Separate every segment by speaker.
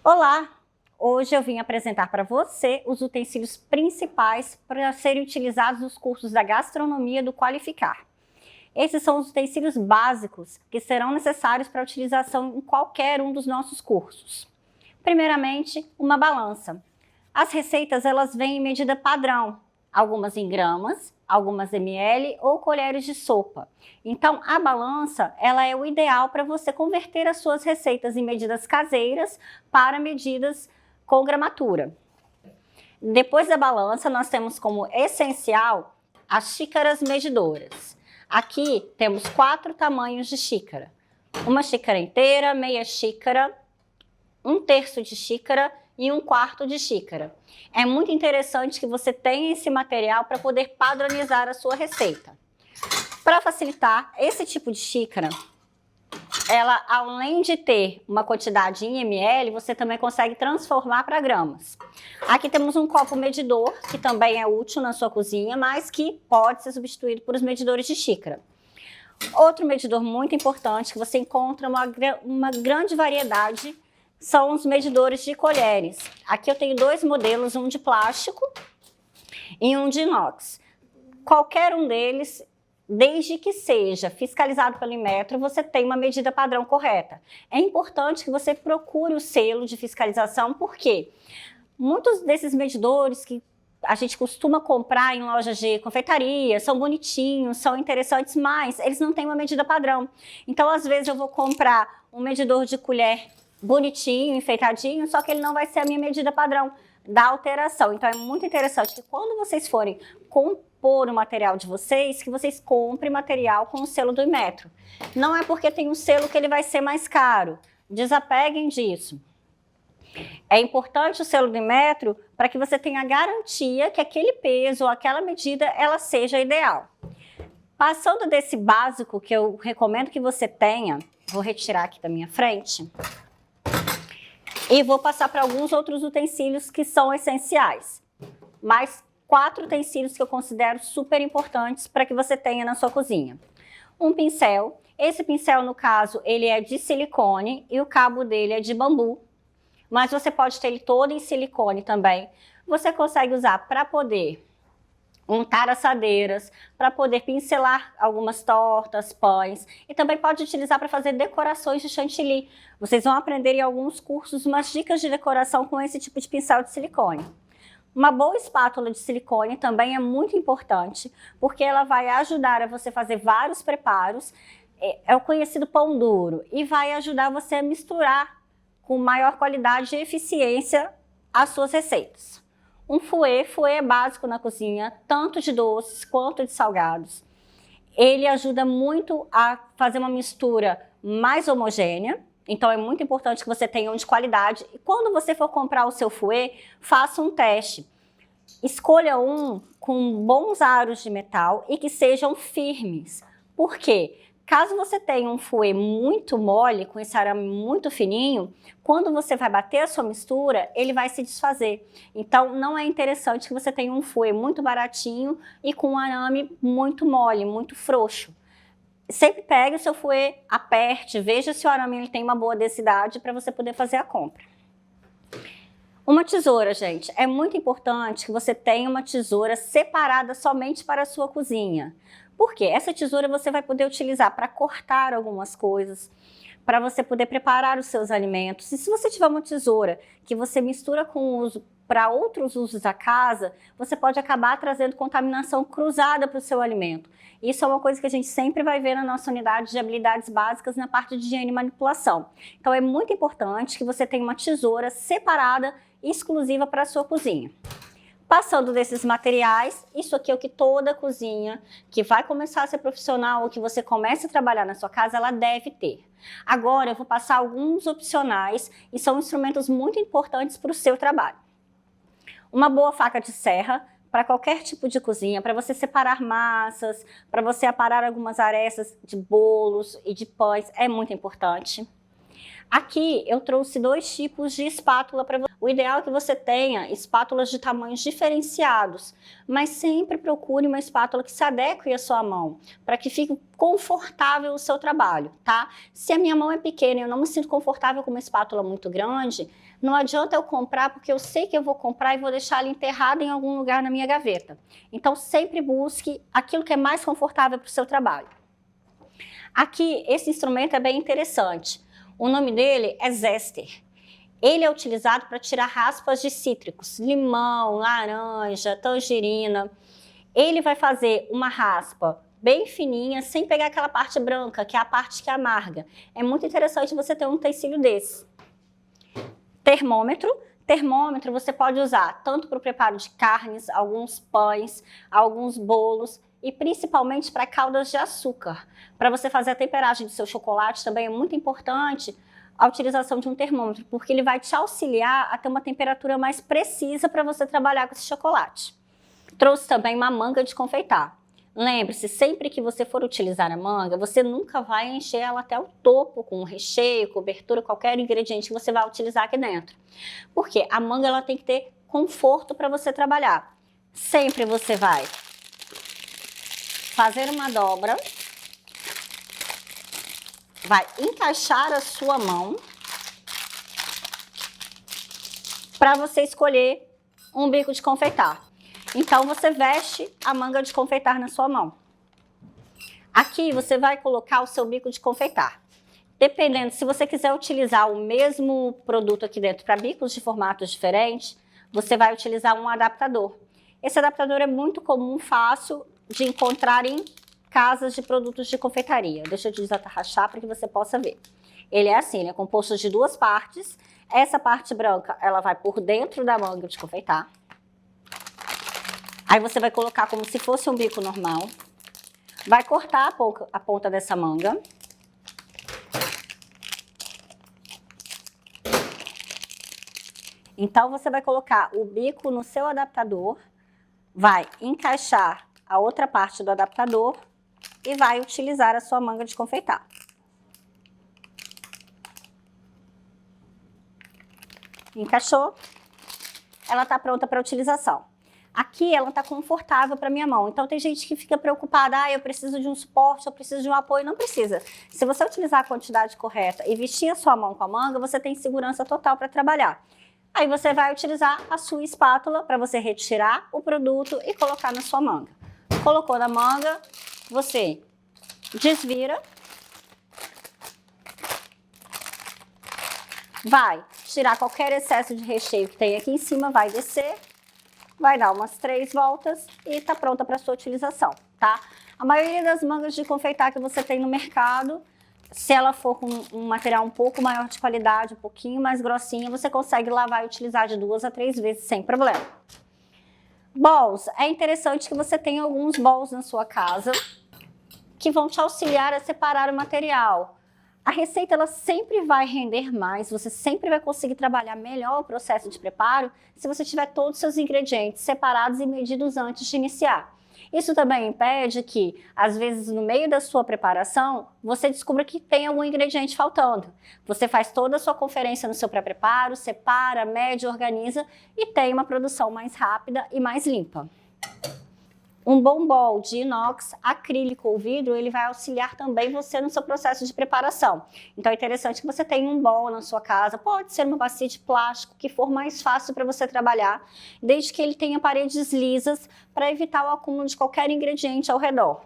Speaker 1: Olá! Hoje eu vim apresentar para você os utensílios principais para serem utilizados nos cursos da gastronomia do Qualificar. Esses são os utensílios básicos que serão necessários para utilização em qualquer um dos nossos cursos. Primeiramente, uma balança. As receitas elas vêm em medida padrão, algumas em gramas, algumas ml ou colheres de sopa. Então, a balança ela é o ideal para você converter as suas receitas em medidas caseiras para medidas com gramatura. Depois da balança, nós temos como essencial as xícaras medidoras. Aqui temos 4 tamanhos de xícara. Uma xícara inteira, meia xícara, 1/3 de xícara e 1/4 de xícara. É muito interessante que você tenha esse material para poder padronizar a sua receita. Para facilitar, esse tipo de xícara, ela além de ter uma quantidade em ml, você também consegue transformar para gramas. Aqui temos um copo medidor, que também é útil na sua cozinha, mas que pode ser substituído por os medidores de xícara. Outro medidor muito importante que você encontra uma grande variedade são os medidores de colheres. Aqui eu tenho 2 modelos, um de plástico e um de inox. Qualquer um deles, desde que seja fiscalizado pelo Inmetro, você tem uma medida padrão correta. É importante que você procure o selo de fiscalização, porque muitos desses medidores que a gente costuma comprar em lojas de confeitaria, são bonitinhos, são interessantes, mas eles não têm uma medida padrão. Então, às vezes eu vou comprar um medidor de colher bonitinho, enfeitadinho, só que ele não vai ser a minha medida padrão da alteração. Então é muito interessante que quando vocês forem compor o material de vocês, que vocês comprem material com o selo do Inmetro. Não é porque tem um selo que ele vai ser mais caro. Desapeguem disso. É importante o selo do Inmetro para que você tenha garantia que aquele peso ou aquela medida ela seja ideal. Passando desse básico que eu recomendo que você tenha, vou retirar aqui da minha frente. E vou passar para alguns outros utensílios que são essenciais. Mais 4 utensílios que eu considero super importantes para que você tenha na sua cozinha. Um pincel. Esse pincel, no caso, ele é de silicone e o cabo dele é de bambu. Mas você pode ter ele todo em silicone também. Você consegue usar para poder untar assadeiras, para poder pincelar algumas tortas, pães, e também pode utilizar para fazer decorações de chantilly. Vocês vão aprender em alguns cursos umas dicas de decoração com esse tipo de pincel de silicone. Uma boa espátula de silicone também é muito importante, porque ela vai ajudar a você fazer vários preparos, é o conhecido pão duro, e vai ajudar você a misturar com maior qualidade e eficiência as suas receitas. Um fouet é básico na cozinha, tanto de doces quanto de salgados. Ele ajuda muito a fazer uma mistura mais homogênea, então é muito importante que você tenha um de qualidade. E quando você for comprar o seu fouet, faça um teste. Escolha um com bons aros de metal e que sejam firmes. Por quê? Caso você tenha um fouet muito mole, com esse arame muito fininho, quando você vai bater a sua mistura, ele vai se desfazer. Então, não é interessante que você tenha um fouet muito baratinho e com um arame muito mole, muito frouxo. Sempre pegue o seu fouet, aperte, veja se o arame ele tem uma boa densidade para você poder fazer a compra. Uma tesoura, gente. É muito importante que você tenha uma tesoura separada somente para a sua cozinha. Por quê? Essa tesoura você vai poder utilizar para cortar algumas coisas, para você poder preparar os seus alimentos. E se você tiver uma tesoura que você mistura com uso para outros usos da casa, você pode acabar trazendo contaminação cruzada para o seu alimento. Isso é uma coisa que a gente sempre vai ver na nossa unidade de habilidades básicas na parte de higiene e manipulação. Então é muito importante que você tenha uma tesoura separada, exclusiva para a sua cozinha. Passando desses materiais, isso aqui é o que toda cozinha que vai começar a ser profissional ou que você comece a trabalhar na sua casa, ela deve ter. Agora eu vou passar alguns opcionais e são instrumentos muito importantes para o seu trabalho. Uma boa faca de serra para qualquer tipo de cozinha, para você separar massas, para você aparar algumas arestas de bolos e de pães, é muito importante. Aqui eu trouxe 2 tipos de espátula para você. O ideal é que você tenha espátulas de tamanhos diferenciados, mas sempre procure uma espátula que se adeque à sua mão, para que fique confortável o seu trabalho, tá? Se a minha mão é pequena e eu não me sinto confortável com uma espátula muito grande, não adianta eu comprar, porque eu sei que eu vou comprar e vou deixar ela enterrada em algum lugar na minha gaveta. Então sempre busque aquilo que é mais confortável para o seu trabalho. Aqui, esse instrumento é bem interessante. O nome dele é Zester. Ele é utilizado para tirar raspas de cítricos, limão, laranja, tangerina. Ele vai fazer uma raspa bem fininha, sem pegar aquela parte branca, que é a parte que amarga. É muito interessante você ter um utensílio desse. Termômetro. Termômetro você pode usar tanto para o preparo de carnes, alguns pães, alguns bolos, e principalmente para caldas de açúcar. Para você fazer a temperagem do seu chocolate também é muito importante a utilização de um termômetro, porque ele vai te auxiliar a ter uma temperatura mais precisa para você trabalhar com esse chocolate. Trouxe também uma manga de confeitar. Lembre-se, sempre que você for utilizar a manga, você nunca vai encher ela até o topo com recheio, cobertura, qualquer ingrediente que você vai utilizar aqui dentro. Porque a manga ela tem que ter conforto para você trabalhar. Sempre você vai fazer uma dobra, vai encaixar a sua mão para você escolher um bico de confeitar. Então você veste a manga de confeitar na sua mão. Aqui você vai colocar o seu bico de confeitar. Dependendo, se você quiser utilizar o mesmo produto aqui dentro para bicos de formatos diferentes, você vai utilizar um adaptador. Esse adaptador é muito comum, fácil de encontrar em casas de produtos de confeitaria. Deixa eu desatarrachar para que você possa ver. Ele é assim, ele é composto de 2 partes. Essa parte branca, ela vai por dentro da manga de confeitar. Aí você vai colocar como se fosse um bico normal. Vai cortar a ponta dessa manga. Então você vai colocar o bico no seu adaptador, vai encaixar a outra parte do adaptador e vai utilizar a sua manga de confeitar. Encaixou? Ela está pronta para utilização. Aqui ela está confortável para minha mão. Então tem gente que fica preocupada, eu preciso de um suporte, eu preciso de um apoio. Não precisa. Se você utilizar a quantidade correta e vestir a sua mão com a manga, você tem segurança total para trabalhar. Aí você vai utilizar a sua espátula para você retirar o produto e colocar na sua manga. Colocou na manga, você desvira, vai tirar qualquer excesso de recheio que tem aqui em cima, vai descer, vai dar umas 3 voltas e tá pronta para sua utilização, tá? A maioria das mangas de confeitar que você tem no mercado, se ela for com um material um pouco maior de qualidade, um pouquinho mais grossinha, você consegue lavar e utilizar de 2 a 3 vezes sem problema. Bowls, é interessante que você tenha alguns bowls na sua casa que vão te auxiliar a separar o material. A receita ela sempre vai render mais, você sempre vai conseguir trabalhar melhor o processo de preparo se você tiver todos os seus ingredientes separados e medidos antes de iniciar. Isso também impede que, às vezes, no meio da sua preparação, você descubra que tem algum ingrediente faltando. Você faz toda a sua conferência no seu pré-preparo, separa, mede, organiza e tem uma produção mais rápida e mais limpa. Um bom bowl de inox, acrílico ou vidro, ele vai auxiliar também você no seu processo de preparação. Então é interessante que você tenha um bowl na sua casa, pode ser uma bacia de plástico, que for mais fácil para você trabalhar, desde que ele tenha paredes lisas para evitar o acúmulo de qualquer ingrediente ao redor.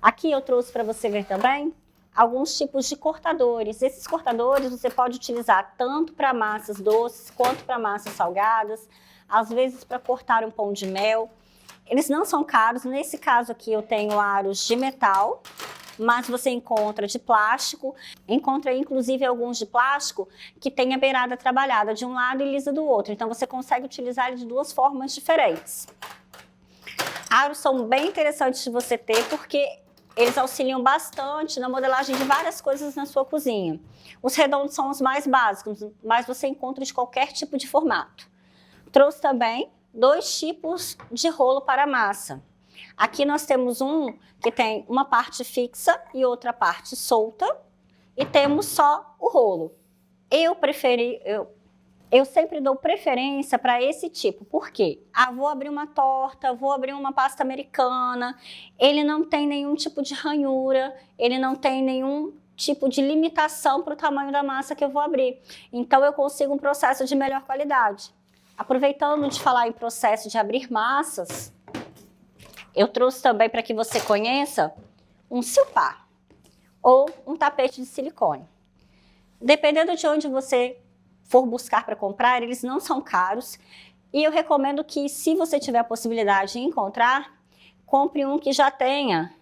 Speaker 1: Aqui eu trouxe para você ver também alguns tipos de cortadores. Esses cortadores você pode utilizar tanto para massas doces quanto para massas salgadas, às vezes para cortar um pão de mel. Eles não são caros, nesse caso aqui eu tenho aros de metal, mas você encontra de plástico, encontra inclusive alguns de plástico que tem a beirada trabalhada de um lado e lisa do outro, então você consegue utilizar ele de 2 formas diferentes. Aros são bem interessantes de você ter porque eles auxiliam bastante na modelagem de várias coisas na sua cozinha. Os redondos são os mais básicos, mas você encontra de qualquer tipo de formato. Trouxe também 2 tipos de rolo para massa. Aqui nós temos um que tem uma parte fixa e outra parte solta. e temos só o rolo. Eu sempre dou preferência para esse tipo. Por quê? Vou abrir uma torta, vou abrir uma pasta americana, ele não tem nenhum tipo de ranhura, ele não tem nenhum tipo de limitação para o tamanho da massa que eu vou abrir. Então, eu consigo um processo de melhor qualidade. Aproveitando de falar em processo de abrir massas, eu trouxe também para que você conheça um silpar ou um tapete de silicone. Dependendo de onde você for buscar para comprar, eles não são caros. E eu recomendo que, se você tiver a possibilidade de encontrar, compre um que já tenha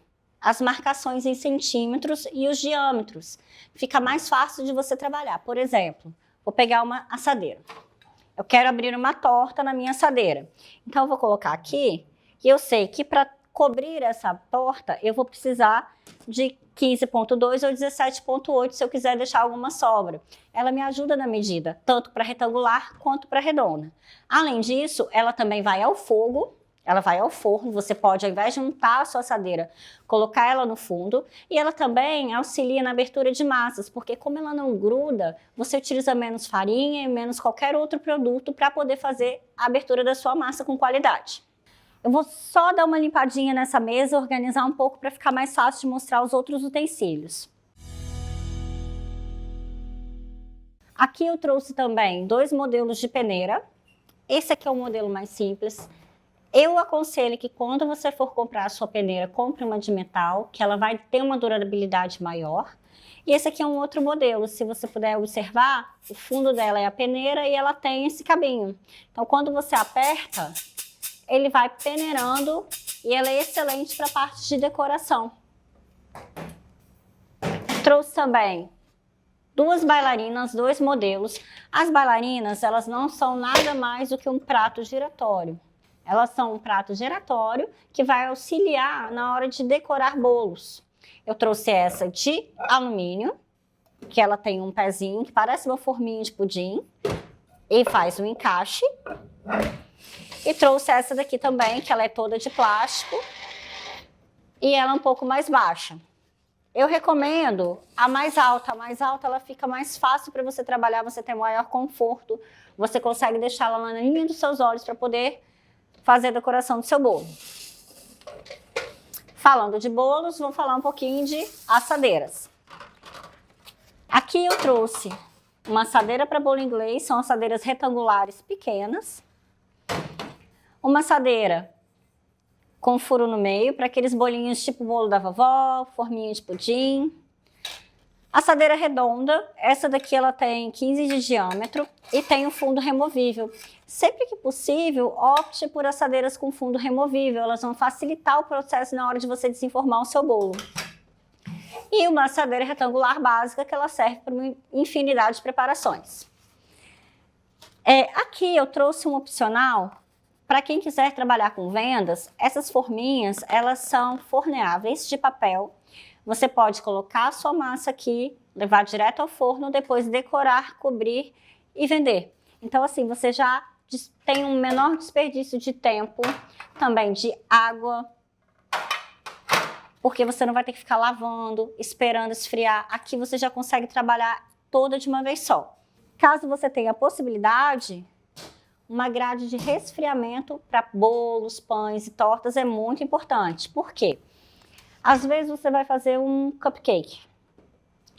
Speaker 1: as marcações em centímetros e os diâmetros. Fica mais fácil de você trabalhar. Por exemplo, vou pegar uma assadeira. Eu quero abrir uma torta na minha assadeira. Então, eu vou colocar aqui, e eu sei que para cobrir essa torta, eu vou precisar de 15,2 ou 17,8 se eu quiser deixar alguma sobra. Ela me ajuda na medida, tanto para retangular quanto para redonda. Além disso, ela também vai ao fogo, ela vai ao forno. Você pode, ao invés de untar a sua assadeira, colocar ela no fundo. E ela também auxilia na abertura de massas, porque como ela não gruda, você utiliza menos farinha e menos qualquer outro produto para poder fazer a abertura da sua massa com qualidade. Eu vou só dar uma limpadinha nessa mesa, organizar um pouco para ficar mais fácil de mostrar os outros utensílios. Aqui eu trouxe também 2 modelos de peneira. Esse aqui é o modelo mais simples. Eu aconselho que, quando você for comprar a sua peneira, compre uma de metal, que ela vai ter uma durabilidade maior. E esse aqui é um outro modelo. Se você puder observar, o fundo dela é a peneira e ela tem esse cabinho. Então, quando você aperta, ele vai peneirando e ela é excelente para a parte de decoração. Trouxe também 2 bailarinas, 2 modelos. As bailarinas, elas não são nada mais do que um prato giratório. Elas são um prato giratório que vai auxiliar na hora de decorar bolos. Eu trouxe essa de alumínio, que ela tem um pezinho que parece uma forminha de pudim e faz um encaixe. E trouxe essa daqui também, que ela é toda de plástico e ela é um pouco mais baixa. Eu recomendo a mais alta. A mais alta ela fica mais fácil para você trabalhar, você tem maior conforto, você consegue deixá-la na linha dos seus olhos para poder fazer a decoração do seu bolo. Falando de bolos, vamos falar um pouquinho de assadeiras. Aqui eu trouxe uma assadeira para bolo inglês, são assadeiras retangulares pequenas. Uma assadeira com furo no meio, para aqueles bolinhos tipo bolo da vovó, forminha de pudim. Assadeira redonda, essa daqui ela tem 15 de diâmetro e tem um fundo removível. Sempre que possível, opte por assadeiras com fundo removível, elas vão facilitar o processo na hora de você desenformar o seu bolo. E uma assadeira retangular básica, que ela serve para uma infinidade de preparações. Aqui eu trouxe um opcional. Para quem quiser trabalhar com vendas, essas forminhas, elas são forneáveis de papel. Você pode colocar a sua massa aqui, levar direto ao forno, depois decorar, cobrir e vender. Então, assim, você já tem um menor desperdício de tempo, também de água, porque você não vai ter que ficar lavando, esperando esfriar. Aqui você já consegue trabalhar toda de uma vez só. Caso você tenha a possibilidade, uma grade de resfriamento para bolos, pães e tortas é muito importante. Por quê? Às vezes você vai fazer um cupcake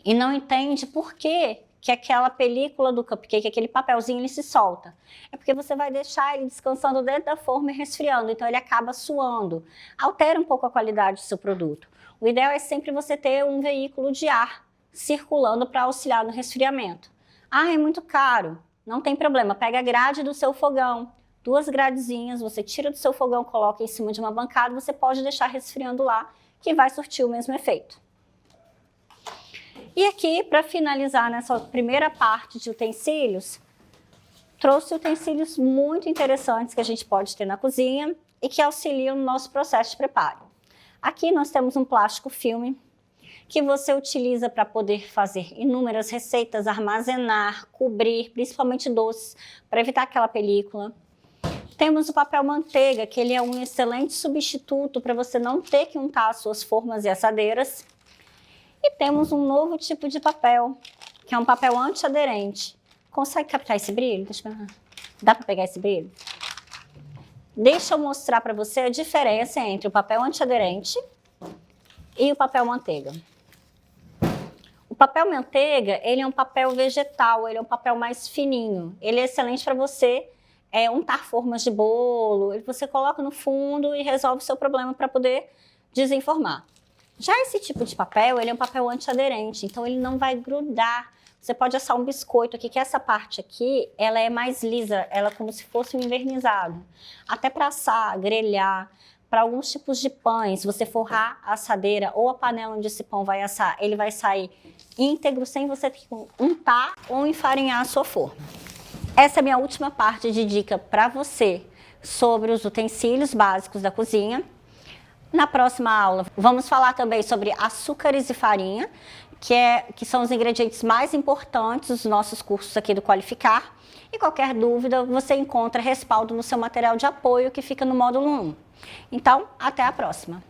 Speaker 1: e não entende por que aquela película do cupcake, aquele papelzinho, ele se solta. É porque você vai deixar ele descansando dentro da forma e resfriando, então ele acaba suando. Altera um pouco a qualidade do seu produto. O ideal é sempre você ter um veículo de ar circulando para auxiliar no resfriamento. É muito caro. Não tem problema, pega a grade do seu fogão, 2 gradezinhas, você tira do seu fogão, coloca em cima de uma bancada, você pode deixar resfriando lá, que vai surtir o mesmo efeito. E aqui, para finalizar nessa primeira parte de utensílios, trouxe utensílios muito interessantes que a gente pode ter na cozinha e que auxiliam no nosso processo de preparo. Aqui nós temos um plástico filme, que você utiliza para poder fazer inúmeras receitas, armazenar, cobrir, principalmente doces, para evitar aquela película. Temos o papel manteiga, que ele é um excelente substituto para você não ter que untar as suas formas e assadeiras. E temos um novo tipo de papel, que é um papel antiaderente. Consegue captar esse brilho? Deixa eu ver. Dá para pegar esse brilho? Deixa eu mostrar para você a diferença entre o papel antiaderente e o papel manteiga. O papel manteiga, ele é um papel vegetal, ele é um papel mais fininho. Ele é excelente para você untar formas de bolo, você coloca no fundo e resolve o seu problema para poder desenformar. Já esse tipo de papel, ele é um papel antiaderente, então ele não vai grudar. Você pode assar um biscoito aqui, que essa parte aqui, ela é mais lisa, ela é como se fosse um envernizado. Até para assar, grelhar, para alguns tipos de pães, se você forrar a assadeira ou a panela onde esse pão vai assar, ele vai sair íntegro, sem você ter que untar ou enfarinhar a sua forma. Essa é a minha última parte de dica para você sobre os utensílios básicos da cozinha. Na próxima aula, vamos falar também sobre açúcares e farinha, que são os ingredientes mais importantes dos nossos cursos aqui do Qualificar. E qualquer dúvida, você encontra respaldo no seu material de apoio que fica no módulo 1. Então, até a próxima!